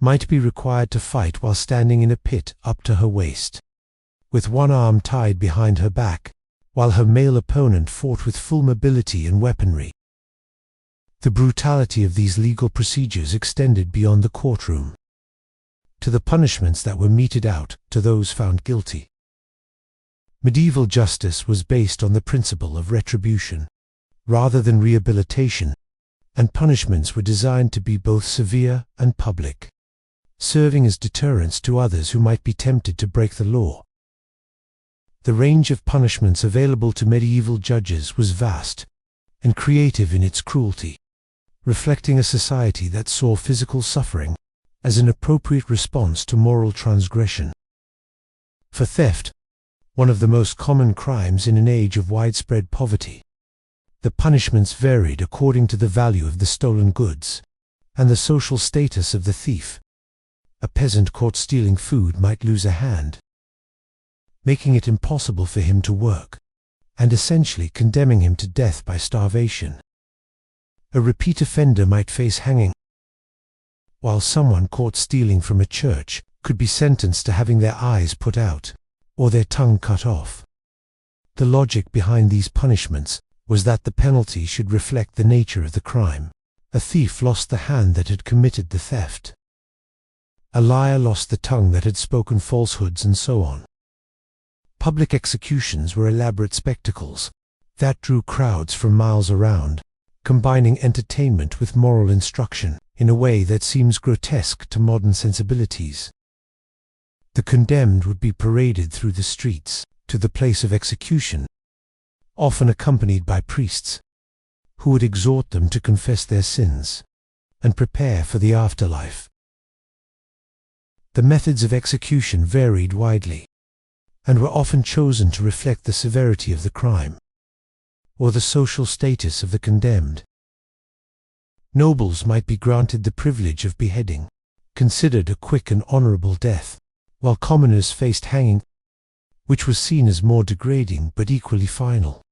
Speaker 1: might be required to fight while standing in a pit up to her waist, with one arm tied behind her back, while her male opponent fought with full mobility and weaponry. The brutality of these legal procedures extended beyond the courtroom to the punishments that were meted out to those found guilty. Medieval justice was based on the principle of retribution, rather than rehabilitation, and punishments were designed to be both severe and public, serving as deterrents to others who might be tempted to break the law. The range of punishments available to medieval judges was vast and creative in its cruelty, reflecting a society that saw physical suffering as an appropriate response to moral transgression. For theft, one of the most common crimes in an age of widespread poverty, the punishments varied according to the value of the stolen goods and the social status of the thief. A peasant caught stealing food might lose a hand, making it impossible for him to work, and essentially condemning him to death by starvation. A repeat offender might face hanging, while someone caught stealing from a church could be sentenced to having their eyes put out or their tongue cut off. The logic behind these punishments was that the penalty should reflect the nature of the crime. A thief lost the hand that had committed the theft. A liar lost the tongue that had spoken falsehoods, and so on. Public executions were elaborate spectacles that drew crowds from miles around, combining entertainment with moral instruction in a way that seems grotesque to modern sensibilities. The condemned would be paraded through the streets to the place of execution, often accompanied by priests, who would exhort them to confess their sins and prepare for the afterlife. The methods of execution varied widely, and were often chosen to reflect the severity of the crime or the social status of the condemned. Nobles might be granted the privilege of beheading, considered a quick and honorable death, while commoners faced hanging, which was seen as more degrading but equally final.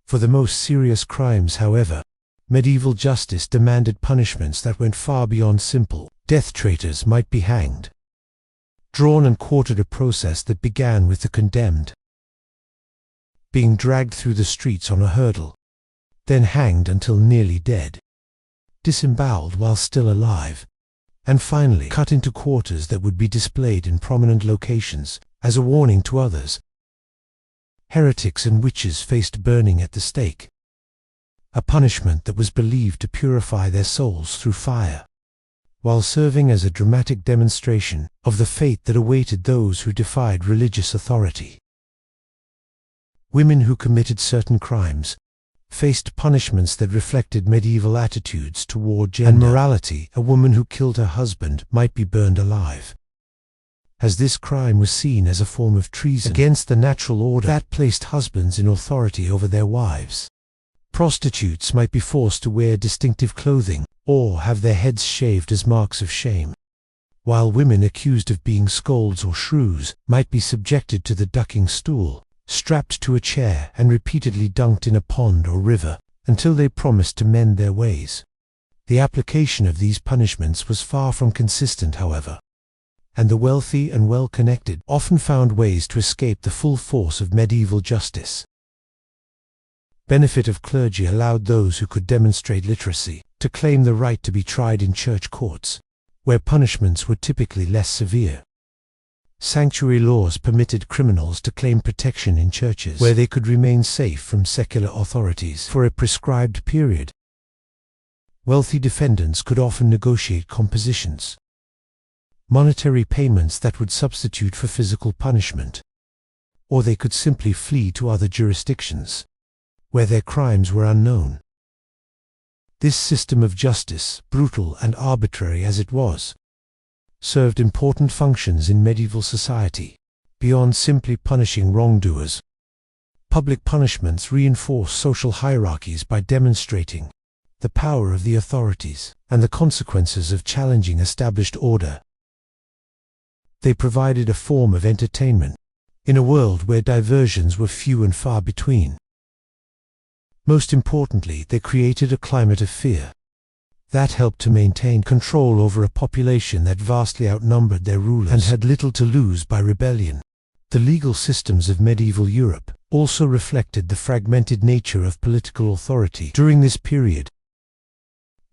Speaker 1: For the most serious crimes, however, medieval justice demanded punishments that went far beyond simple death. Traitors might be hanged, drawn and quartered, a process that began with the condemned being dragged through the streets on a hurdle, then hanged until nearly dead, disemboweled while still alive, and finally cut into quarters that would be displayed in prominent locations as a warning to others. Heretics and witches faced burning at the stake, a punishment that was believed to purify their souls through fire, while serving as a dramatic demonstration of the fate that awaited those who defied religious authority. Women who committed certain crimes faced punishments that reflected medieval attitudes toward gender and morality. A woman who killed her husband might be burned alive, as this crime was seen as a form of treason against the natural order that placed husbands in authority over their wives. Prostitutes might be forced to wear distinctive clothing or have their heads shaved as marks of shame, while women accused of being scolds or shrews might be subjected to the ducking stool, strapped to a chair and repeatedly dunked in a pond or river until they promised to mend their ways. The application of these punishments was far from consistent, however, and the wealthy and well-connected often found ways to escape the full force of medieval justice. Benefit of clergy allowed those who could demonstrate literacy to claim the right to be tried in church courts, where punishments were typically less severe. Sanctuary laws permitted criminals to claim protection in churches, where they could remain safe from secular authorities for a prescribed period. Wealthy defendants could often negotiate compositions, monetary payments that would substitute for physical punishment, or they could simply flee to other jurisdictions, where their crimes were unknown. This system of justice, brutal and arbitrary as it was, served important functions in medieval society. Beyond simply punishing wrongdoers, public punishments reinforced social hierarchies by demonstrating the power of the authorities and the consequences of challenging established order. They provided a form of entertainment in a world where diversions were few and far between. Most importantly, they created a climate of fear that helped to maintain control over a population that vastly outnumbered their rulers and had little to lose by rebellion. The legal systems of medieval Europe also reflected the fragmented nature of political authority during this period.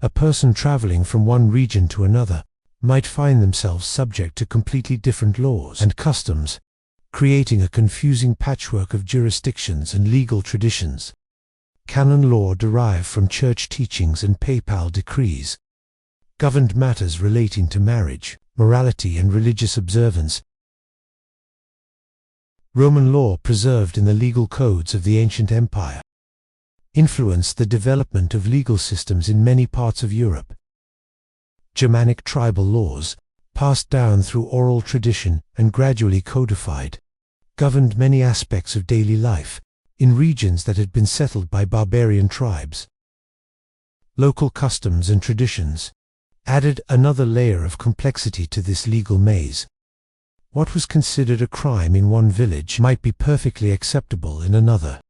Speaker 1: A person traveling from one region to another might find themselves subject to completely different laws and customs, creating a confusing patchwork of jurisdictions and legal traditions. Canon law derived from church teachings and papal decrees governed matters relating to marriage, morality, and religious observance. Roman law, preserved in the legal codes of the ancient empire, influenced the development of legal systems in many parts of Europe. Germanic tribal laws, passed down through oral tradition and gradually codified, governed many aspects of daily life in regions that had been settled by barbarian tribes. Local customs and traditions added another layer of complexity to this legal maze. What was considered a crime in one village might be perfectly acceptable in another.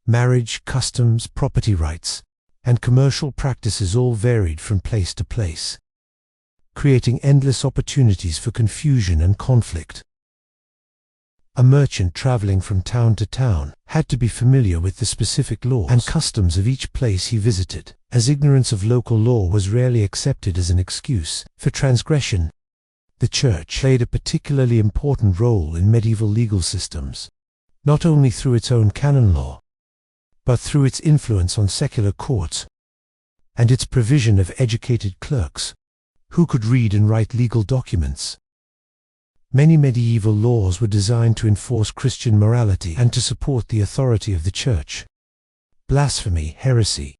Speaker 1: Marriage, customs, property rights, and commercial practices all varied from place to place, creating endless opportunities for confusion and conflict. A merchant traveling from town to town had to be familiar with the specific laws and customs of each place he visited, as ignorance of local law was rarely accepted as an excuse for transgression. The Church played a particularly important role in medieval legal systems, not only through its own canon law, but through its influence on secular courts and its provision of educated clerks who could read and write legal documents. Many medieval laws were designed to enforce Christian morality and to support the authority of the Church. Blasphemy, heresy,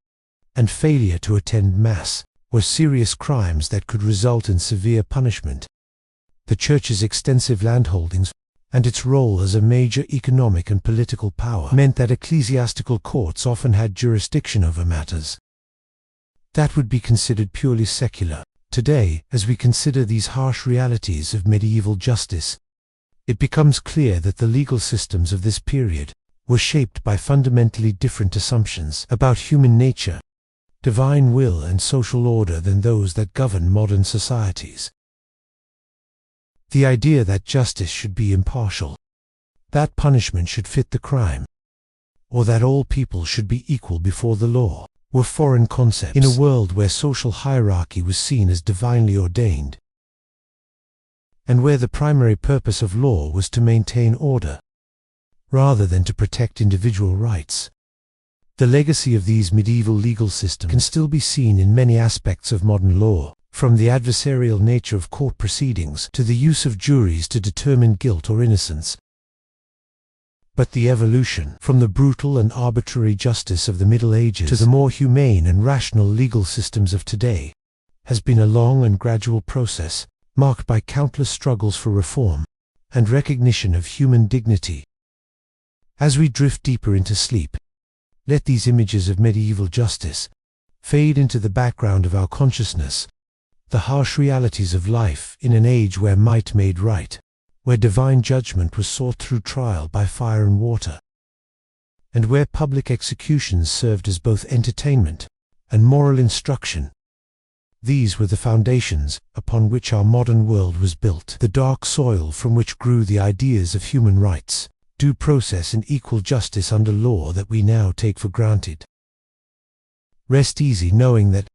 Speaker 1: and failure to attend Mass were serious crimes that could result in severe punishment. The Church's extensive landholdings and its role as a major economic and political power meant that ecclesiastical courts often had jurisdiction over matters that would be considered purely secular. Today, as we consider these harsh realities of medieval justice, it becomes clear that the legal systems of this period were shaped by fundamentally different assumptions about human nature, divine will, and social order than those that govern modern societies. The idea that justice should be impartial, that punishment should fit the crime, or that all people should be equal before the law, were foreign concepts in a world where social hierarchy was seen as divinely ordained, and where the primary purpose of law was to maintain order, rather than to protect individual rights. The legacy of these medieval legal systems can still be seen in many aspects of modern law, from the adversarial nature of court proceedings to the use of juries to determine guilt or innocence. But the evolution from the brutal and arbitrary justice of the Middle Ages to the more humane and rational legal systems of today has been a long and gradual process, marked by countless struggles for reform and recognition of human dignity. As we drift deeper into sleep, let these images of medieval justice fade into the background of our consciousness, the harsh realities of life in an age where might made right, where divine judgment was sought through trial by fire and water, and where public executions served as both entertainment and moral instruction. These were the foundations upon which our modern world was built, the dark soil from which grew the ideas of human rights, due process, and equal justice under law that we now take for granted. Rest easy knowing that,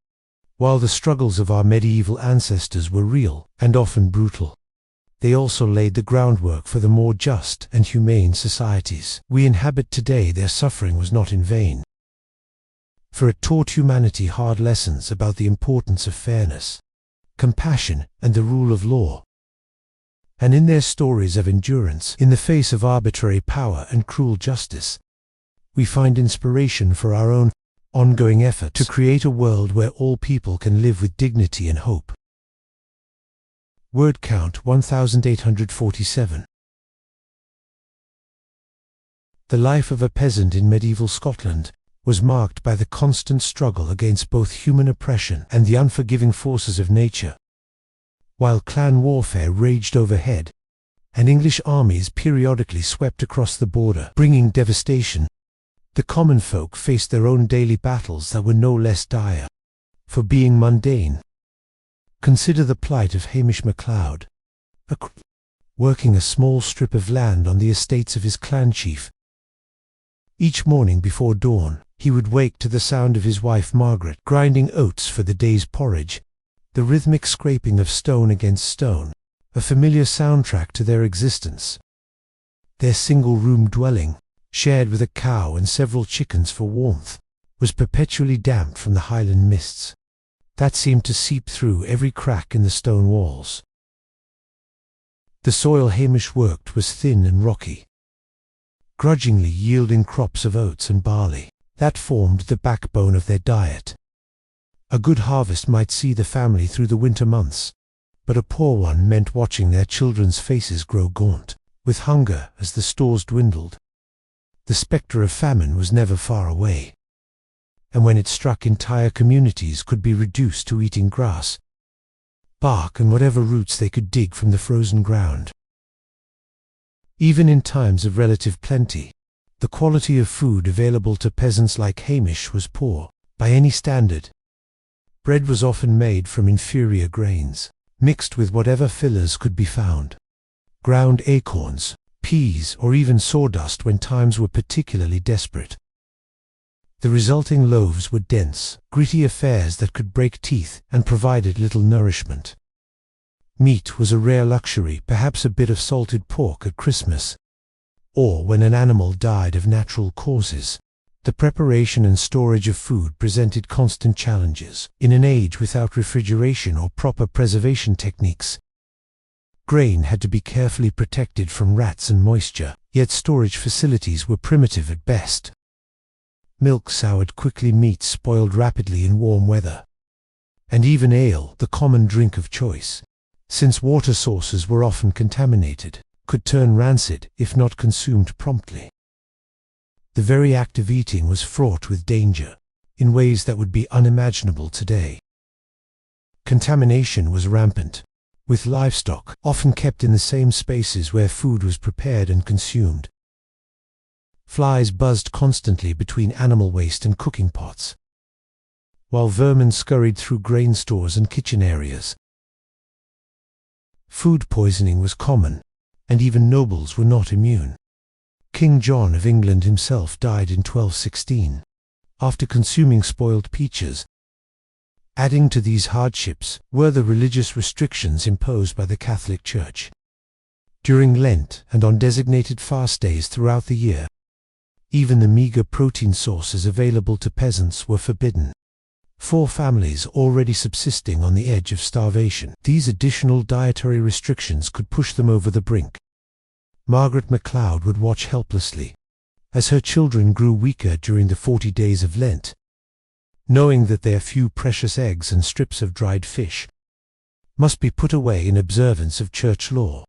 Speaker 1: while the struggles of our medieval ancestors were real and often brutal, they also laid the groundwork for the more just and humane societies we inhabit today. Their suffering was not in vain, for it taught humanity hard lessons about the importance of fairness, compassion, and the rule of law. And in their stories of endurance in the face of arbitrary power and cruel justice, we find inspiration for our own ongoing effort to create a world where all people can live with dignity and hope. Word count 1847. The life of a peasant in medieval Scotland was marked by the constant struggle against both human oppression and the unforgiving forces of nature. While clan warfare raged overhead, and English armies periodically swept across the border, bringing devastation, the common folk faced their own daily battles that were no less dire for being mundane. Consider the plight of Hamish MacLeod, working a small strip of land on the estates of his clan chief. Each morning before dawn, he would wake to the sound of his wife Margaret grinding oats for the day's porridge, the rhythmic scraping of stone against stone, a familiar soundtrack to their existence. Their single-room dwelling, shared with a cow and several chickens for warmth, was perpetually damp from the highland mists that seemed to seep through every crack in the stone walls. The soil Hamish worked was thin and rocky, grudgingly yielding crops of oats and barley that formed the backbone of their diet. A good harvest might see the family through the winter months, but a poor one meant watching their children's faces grow gaunt with hunger as the stores dwindled. The spectre of famine was never far away, and when it struck, entire communities could be reduced to eating grass, bark, and whatever roots they could dig from the frozen ground. Even in times of relative plenty, the quality of food available to peasants like Hamish was poor by any standard. Bread was often made from inferior grains, mixed with whatever fillers could be found. Ground acorns, peas, or even sawdust when times were particularly desperate. The resulting loaves were dense, gritty affairs that could break teeth and provided little nourishment. Meat was a rare luxury, perhaps a bit of salted pork at Christmas, or when an animal died of natural causes. The preparation and storage of food presented constant challenges in an age without refrigeration or proper preservation techniques. Grain had to be carefully protected from rats and moisture, yet storage facilities were primitive at best. Milk soured quickly, meat spoiled rapidly in warm weather, and even ale, the common drink of choice, since water sources were often contaminated, could turn rancid if not consumed promptly. The very act of eating was fraught with danger, in ways that would be unimaginable today. Contamination was rampant, with livestock often kept in the same spaces where food was prepared and consumed. Flies buzzed constantly between animal waste and cooking pots, while vermin scurried through grain stores and kitchen areas. Food poisoning was common, and even nobles were not immune. King John of England himself died in 1216, after consuming spoiled peaches. Adding to these hardships were the religious restrictions imposed by the Catholic Church. During Lent and on designated fast days throughout the year, even the meager protein sources available to peasants were forbidden. For families already subsisting on the edge of starvation, these additional dietary restrictions could push them over the brink. Margaret MacLeod would watch helplessly as her children grew weaker during the 40 days of Lent, knowing that their few precious eggs and strips of dried fish must be put away in observance of church law.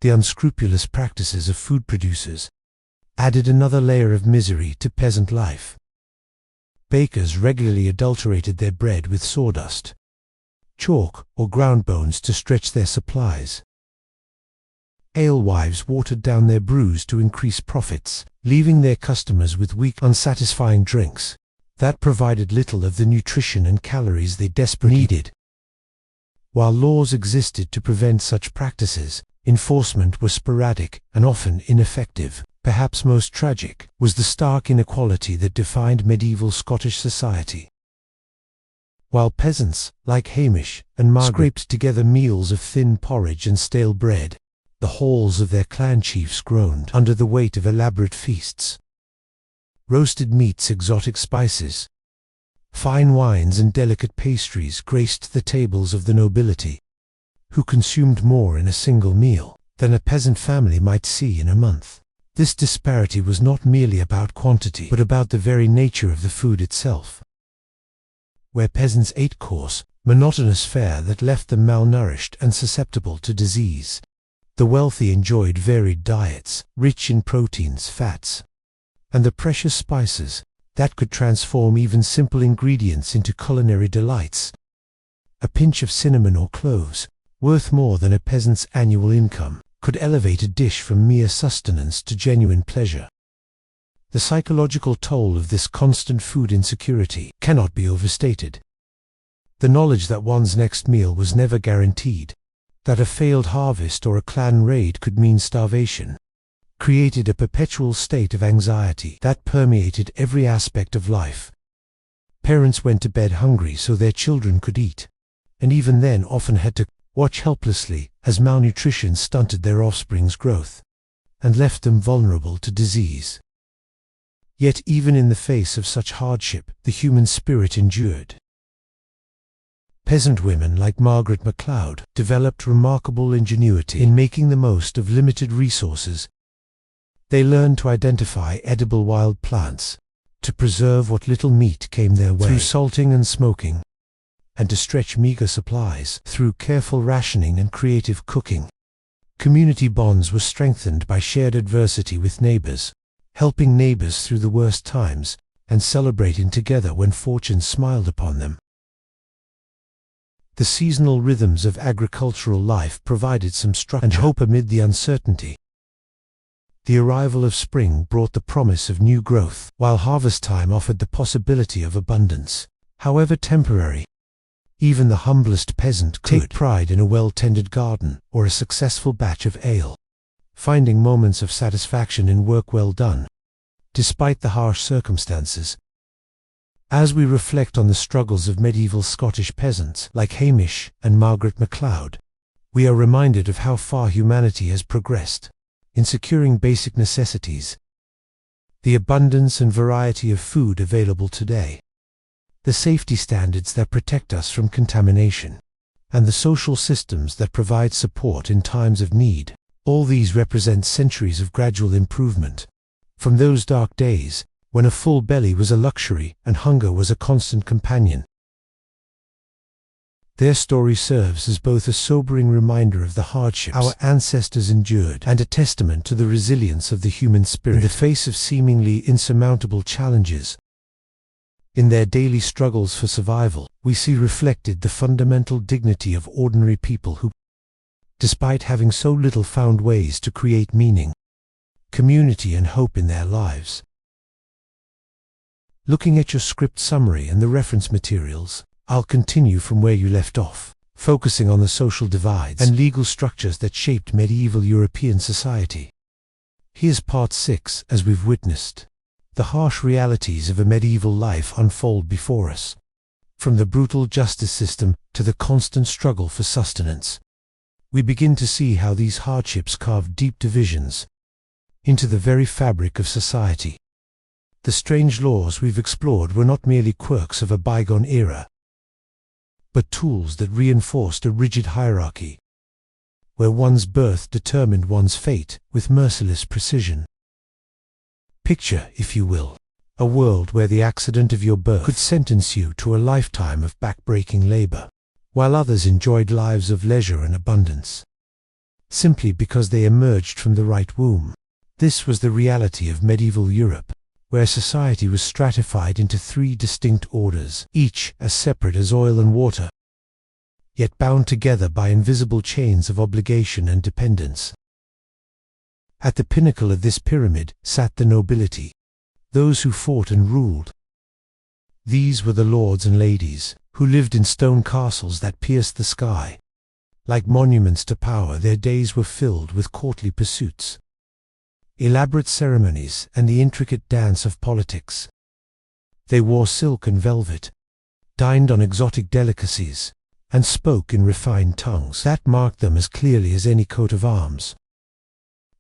Speaker 1: The unscrupulous practices of food producers added another layer of misery to peasant life. Bakers regularly adulterated their bread with sawdust, chalk, or ground bones to stretch their supplies. Alewives watered down their brews to increase profits, leaving their customers with weak, unsatisfying drinks that provided little of the nutrition and calories they desperately needed. While laws existed to prevent such practices, enforcement was sporadic and often ineffective. Perhaps most tragic was the stark inequality that defined medieval Scottish society. While peasants, like Hamish and Margaret, scraped together meals of thin porridge and stale bread, the halls of their clan chiefs groaned under the weight of elaborate feasts. Roasted meats, exotic spices, fine wines, and delicate pastries graced the tables of the nobility, who consumed more in a single meal than a peasant family might see in a month. This disparity was not merely about quantity, but about the very nature of the food itself. Where peasants ate coarse, monotonous fare that left them malnourished and susceptible to disease, the wealthy enjoyed varied diets, rich in proteins, fats, and the precious spices that could transform even simple ingredients into culinary delights. A pinch of cinnamon or cloves, worth more than a peasant's annual income, could elevate a dish from mere sustenance to genuine pleasure. The psychological toll of this constant food insecurity cannot be overstated. The knowledge that one's next meal was never guaranteed, that a failed harvest or a clan raid could mean starvation, created a perpetual state of anxiety that permeated every aspect of life. Parents went to bed hungry so their children could eat, and even then often had to watch helplessly as malnutrition stunted their offspring's growth and left them vulnerable to disease. Yet even in the face of such hardship, the human spirit endured. Peasant women like Margaret MacLeod developed remarkable ingenuity in making the most of limited resources. They learned to identify edible wild plants, to preserve what little meat came their way through salting and smoking, and to stretch meager supplies through careful rationing and creative cooking. Community bonds were strengthened by shared adversity with neighbors, helping neighbors through the worst times and celebrating together when fortune smiled upon them. The seasonal rhythms of agricultural life provided some structure and hope amid the uncertainty. The arrival of spring brought the promise of new growth, while harvest time offered the possibility of abundance, however temporary. Even the humblest peasant could take pride in a well-tended garden or a successful batch of ale, finding moments of satisfaction in work well done, despite the harsh circumstances. As we reflect on the struggles of medieval Scottish peasants like Hamish and Margaret MacLeod, we are reminded of how far humanity has progressed in securing basic necessities, the abundance and variety of food available today, the safety standards that protect us from contamination, and the social systems that provide support in times of need. All these represent centuries of gradual improvement, from those dark days when a full belly was a luxury and hunger was a constant companion. Their story serves as both a sobering reminder of the hardships our ancestors endured and a testament to the resilience of the human spirit in the face of seemingly insurmountable challenges. In their daily struggles for survival, we see reflected the fundamental dignity of ordinary people who, despite having so little, found ways to create meaning, community and hope in their lives. Looking at your script summary and the reference materials, I'll continue from where you left off, focusing on the social divides and legal structures that shaped medieval European society. Here's part 6 as we've witnessed the harsh realities of a medieval life unfold before us, from the brutal justice system to the constant struggle for sustenance. We begin to see how these hardships carved deep divisions into the very fabric of society. The strange laws we've explored were not merely quirks of a bygone era, but tools that reinforced a rigid hierarchy, where one's birth determined one's fate with merciless precision. Picture, if you will, a world where the accident of your birth could sentence you to a lifetime of back-breaking labor, while others enjoyed lives of leisure and abundance, simply because they emerged from the right womb. This was the reality of medieval Europe, where society was stratified into 3 distinct orders, each as separate as oil and water, yet bound together by invisible chains of obligation and dependence. At the pinnacle of this pyramid sat the nobility, those who fought and ruled. These were the lords and ladies, who lived in stone castles that pierced the sky. Like monuments to power, their days were filled with courtly pursuits, elaborate ceremonies, and the intricate dance of politics. They wore silk and velvet, dined on exotic delicacies, and spoke in refined tongues that marked them as clearly as any coat of arms.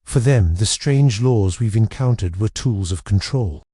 Speaker 1: For them, the strange laws we've encountered were tools of control,